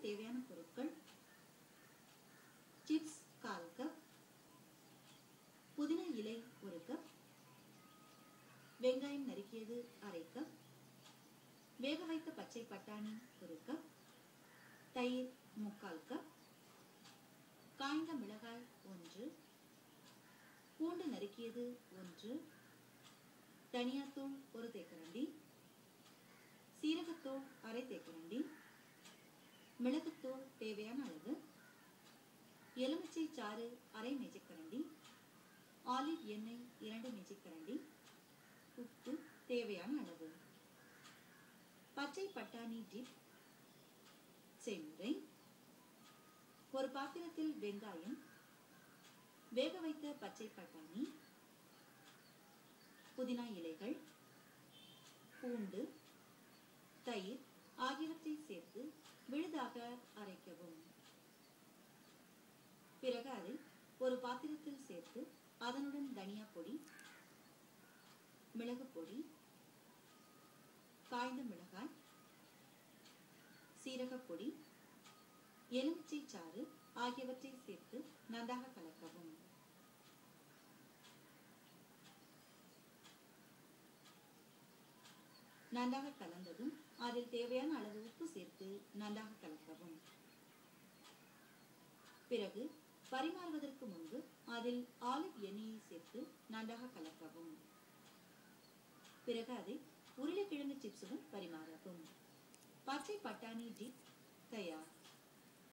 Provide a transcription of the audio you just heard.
தேவையான பொருட்கள்: chips 1/4 cup, புதினா இலை 1 கப், வெங்காயம் நறுக்கியது 1/2 கப், வேக வைத்த பச்சை பட்டாணி 1 கப், தயிர் 3/4 கப், காய்ந்த மிளகாய் 1, பூண்டு நறுக்கியது 1, தனியாத்தூள் 1 தேக்கரண்டி, சீரகத்தூள் 1/2 தேக்கரண்டி, மிளகுத்தூள் தேவையான அளவு, எலுமிச்சை சாறு 1/2 மேஜைக்கரண்டி, ஆலிவ் எண்ணெய் 2 மேஜைக்கரண்டி, உப்பு தேவையான அளவு. பச்சை பட்டாணி டிப் செய்முறை: ஒரு பாத்திரத்தில் வெங்காயம், வேக வைத்த பச்சை பட்டாணி, புதினா இலைகள், பூண்டு, தயிர் ஆகியவற்றை சேர்த்து விழுதாக அரைக்கவும். பிறகு அதை ஒரு பாத்திரத்தில் சேர்த்து அதனுடன் தனியா பொடி, மிளகு பொடி, காய்ந்த மிளகாய், சீரகப்பொடி, எலுமிச்சை சாறு ஆகியவற்றை சேர்த்து நன்றாக கலக்கவும். நன்றாக கலந்ததும் அதில் தேவையான அளவு உப்பு சேர்த்து நன்றாக கலக்கவும். பிறகு பரிமாறுவதற்கு முன்பு அதில் ஆலிவ் எண்ணெயை சேர்த்து நன்றாக கலக்கவும். பிறகு அதை உருளைக்கிழங்கு சிப்ஸுடன் பரிமாறவும். பச்சை பட்டாணி டிப் தயார்.